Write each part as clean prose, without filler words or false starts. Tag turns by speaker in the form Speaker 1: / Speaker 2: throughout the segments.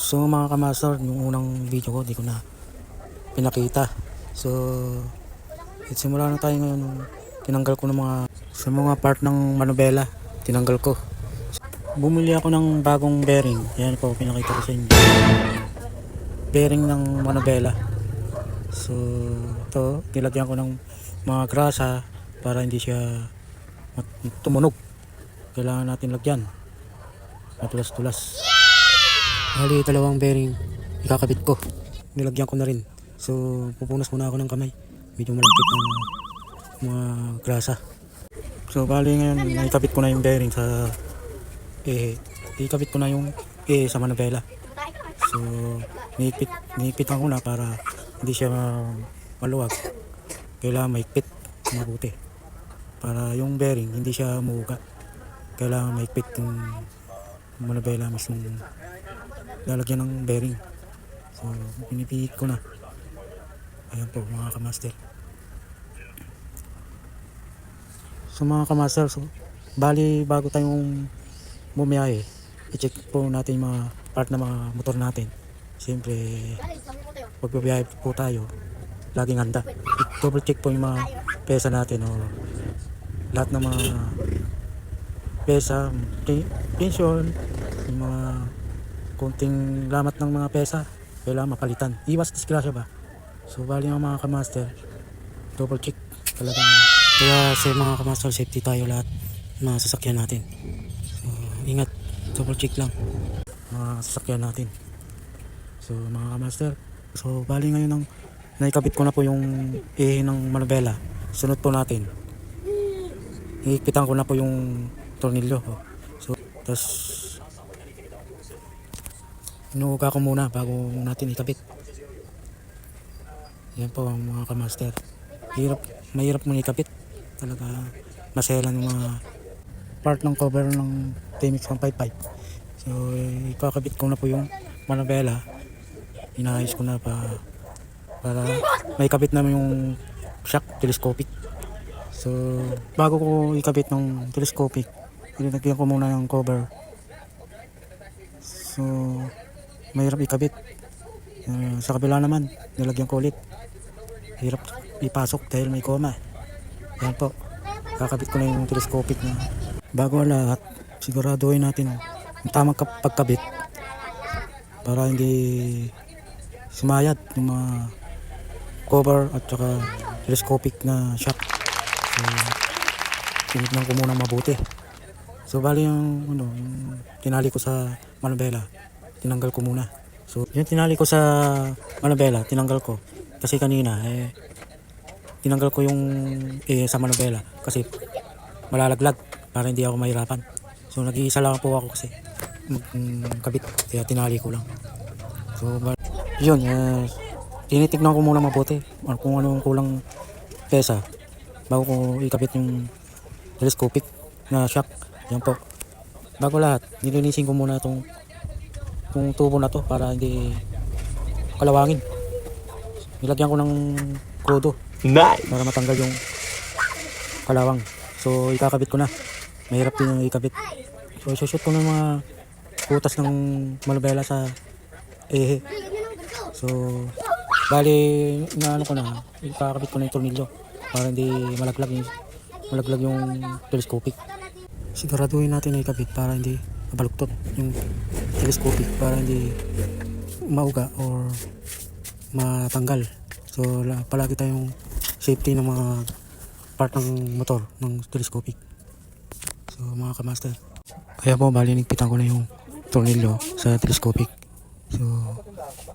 Speaker 1: So mga kamaster, yung unang video ko di ko na pinakita. So simula na tayo ngayon. Tinanggal ko ng mga part ng manubela. Tinanggal ko. Bumili ako ng bagong bearing. Yan po, pinakita ko sa inyo. Bearing ng manubela. So ito, nilagyan ko ng mga grasa para hindi siya tumunog. Kailangan natin lagyan. Matulas-tulas. Hali, dalawang bearing ikakabit ko. Nilagyan ko na rin. So pupunas muna ako ng kamay. Medyo malagkit ng mga grasa. So bali ngayon, naikabit ko na yung bearing sa ikabit ko na yung sa manubela. So niipitan ko na para hindi siya maluwag. Kailangan maikpit mabuti para yung bearing hindi siya umuuga. Kailangan maikpit yung manubela mismo lalagyan ng bearing. So pinipihit ko na. Ayan po mga kamaster. So mga kamaster, so bali bago tayong bumiyahe, i-check po natin yung mga part ng mga motor natin. Siyempre pag bumiyahe po tayo, laging handa. I-double check po yung mga pesa natin o lahat ng mga pesa, pension, yung mga konting lamat ng mga pesa, kailangan mapalitan. Iwas disgrasya ba? So bali mga kamaster, double check talagang. Kaya sa mga kamaster, safety tayo lahat mga sasakyan natin. So ingat, double check lang mga sasakyan natin. So mga kamaster, so bali ngayon naikabit ko na po yung ng manubela. Sunod po natin, iikpitan ko na po yung tornilyo. So tas inuuga ko muna bago natin ikabit. Yan po ang mga kamaster. Mahirap muna ikabit. Talaga maselan yung mga part ng cover ng TMX 155. So ikakabit ko na po yung manubela. Inaayos ko na para may kabit na yung shock telescopic. So bago ko ikabit ng telescopic, ilagyan ko muna ng cover. So mahirap ikabit. Sa kabila naman, nilagyan ko ulit. Hirap ipasok dahil may koma. Yan po. Kakabit ko na yung telescopic na. Bago ang lahat, siguraduhin natin yung tamang pagkabit para hindi sumayad yung mga cover at saka telescopic na shock. So tinignan ko muna mabuti. So bali yung yung tinali ko sa manubela, tinanggal ko muna. So yung tinali ko sa manubela, tinanggal ko kasi kanina tinanggal ko yung sa manubela kasi malalaglag para hindi ako mahirapan. So nag-iisa lang po ako kasi magkabit, kaya tinali ko lang. So yun, tinitignan ko muna mabuti kung ano yung kulang pesa bago ko ikabit yung telescopic na shock. Yan po. Bago lahat, nilinisin ko muna itong tubo na to para hindi kalawangin. Nilagyan ko ng krudo. Nice. Para matanggal yung kalawang. So ikakabit ko na. Mahirap din yung ikabit. So isushoot ko ng mga kutas ng manubela sa So bali ko na, ikakabit ko na yung tornilyo para hindi malaglag yung telescopic. Siguraduhin natin na ikabit para hindi mabaluktot yung telescopic, para hindi mauga or matanggal. So palagi tayong safety ng mga part ng motor ng telescopic. So mga kamaster, kaya po bali nigpitan ko na yung tornilyo sa telescopic. So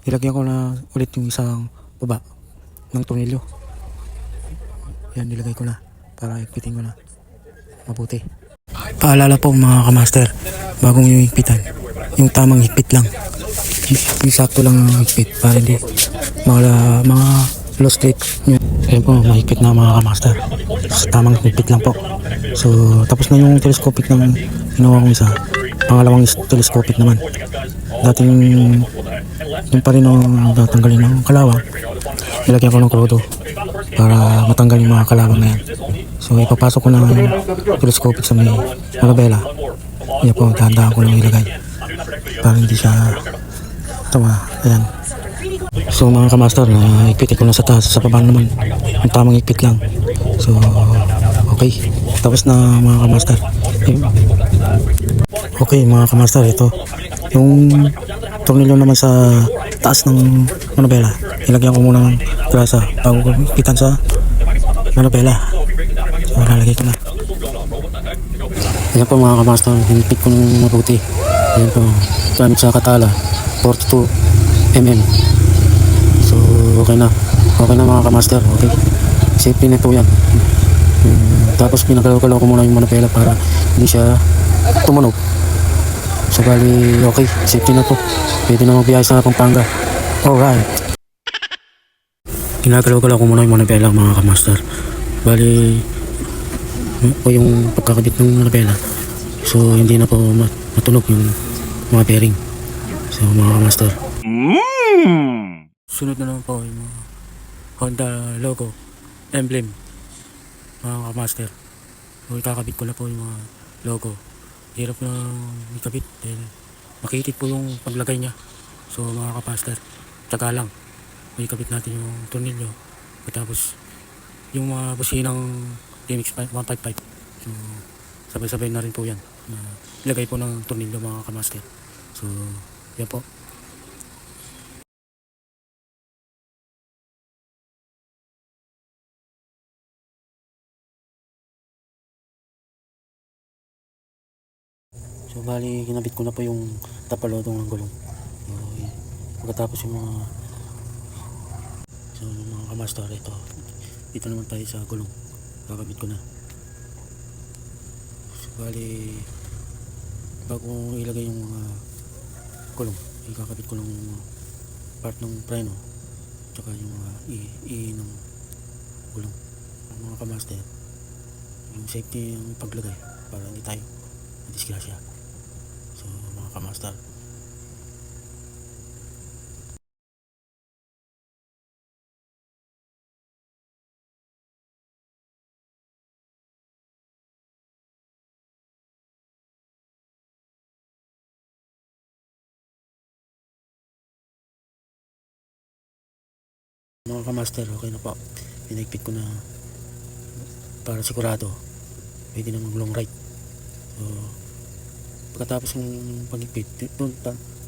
Speaker 1: ilagyan ko na ulit yung isang baba ng tornilyo. Yan, nilagay ko na para ikpitin ko na mabuti. Paalala po mga kamaster, bagong yung higpitan, yung tamang higpit lang, yung sakto lang yung higpit para hindi mga low straight. Ayan po, mahigpit na mga kamaster, tamang higpit lang po. So tapos na yung telescopic ng ginawa kong isa. Pangalawang telescopic naman, dating yung pa rin ang tatanggalin ng kalawang, nilagyan ko ng krudo para matanggal yung mga kalawang na yan. So ipapasok ko na yung telescopic sa may manubela. Yan po, dahan-dahan ko lang ilagay para hindi siya Tama, ayan. So mga kamaster, ikpitin ko na sa taas, sa baba naman. Yung tamang ikpit lang. So, okay. Tapos na mga kamaster. Okay mga kamaster, ito. Yung tornilyo naman sa taas ng manobela. Ilagyan ko muna ng grasa bago ko ikpitan sa manobela. So, lalagay ko na. Ayan po mga kamaster, hinipit ko ng mabuti. Ayan po, gamit sa katala, 42 mm. So, okay na. Okay na mga kamaster, okay. Safety na po yan. Tapos pinagalaw-galaw ko muna yung manopela para hindi siya tumunog. So, bali, okay. Safety na po. Pwede na magbiyahe sa Pampanga. Alright. Pinagalaw-galaw ko muna yung manopela mga kamaster. Bali, o yung pagkakabit ng manopela. So, hindi na po matunog yung mga bearing. So, mga kamaster. Sunod na naman po yung mga Honda logo, emblem, mga kamaster. So, ikakabit ko na po yung mga logo. Hirap na ikabit dahil makitid po yung paglagay niya. So, mga kamaster, tsaga lang. Ikabit natin yung tornilyo. Tapos, yung mga businang DMX 155. So, sabay-sabay na rin po yan. Ilagay po ng tornilyo mga kamaster. So, yan po. So bali kinabit ko na po yung tapalodong ng gulong. So, pagkatapos yung mga kamaster, ito dito naman tayo sa gulong, kakabit ko na. So bali bago ilagay yung mga gulong, ikakabit ko lang yung mga part ng preno tsaka yung mga ng gulong, mga kamaster. Yung safety yung paglagay para hindi tayo madisgrasya. So mga kamaster, okay na po. Pinagpit ko na para sigurado pwede na mag long ride. So pagkatapos ng pagigpit doon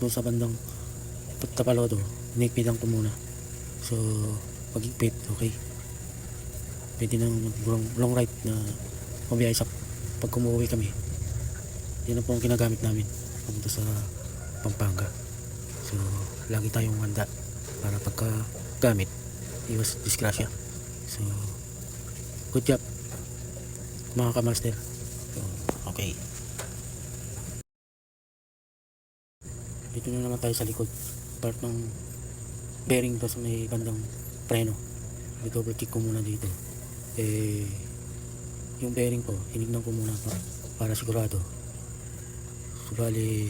Speaker 1: sa bandang tapalodo, inigpitan ko muna. So pagigpit, okay, pwede na mag long ride na mabiyahe sa pag umuwi kami. Yan ang po ang ginagamit namin papunta sa Pampanga. So lagi tayong handa para pagka gamit iwas disgrasya. So good job mga kamaster. So, okay, dito na naman tayo sa likod, part ng bearing to sa may bandang preno. I-double check ko muna dito. Yung bearing po hinignan ko muna para sigurado. So bali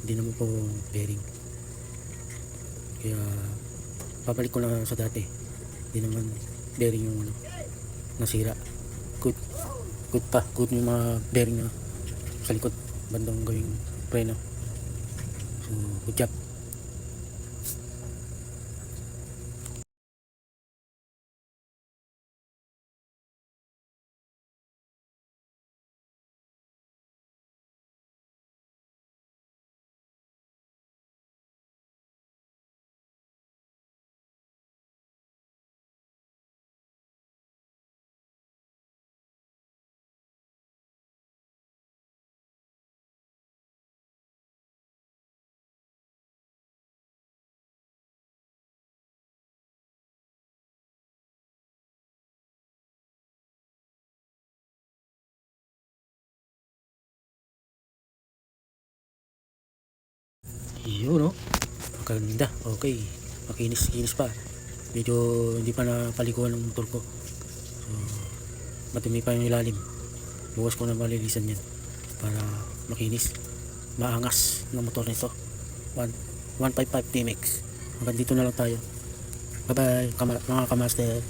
Speaker 1: hindi naman po bearing, kaya babalik ko na sa dati. Hindi naman bearing yung nasira. Good yung mga bearing na sa likod bandang gawing preno. So good job. Yun, no? Maganda. Okay. Makinis pa. Medyo hindi pa napaliguan ng motor ko. So, matumi pa yung ilalim. Bukas ko na malilisan yan para makinis. Maangas ng motor nito. 155 TMX. Hanggang dito na lang tayo. Bye bye mga kamaster.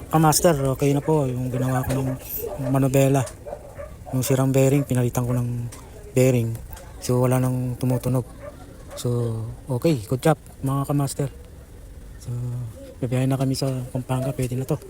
Speaker 1: kamaster, okay na po yung ginawa ko ng manobela. Yung sirang bearing, pinalitan ko ng bearing. So wala nang tumutunog. So okay, good job mga kamaster. So bibiyahin na kami sa Pampanga, pwede na to.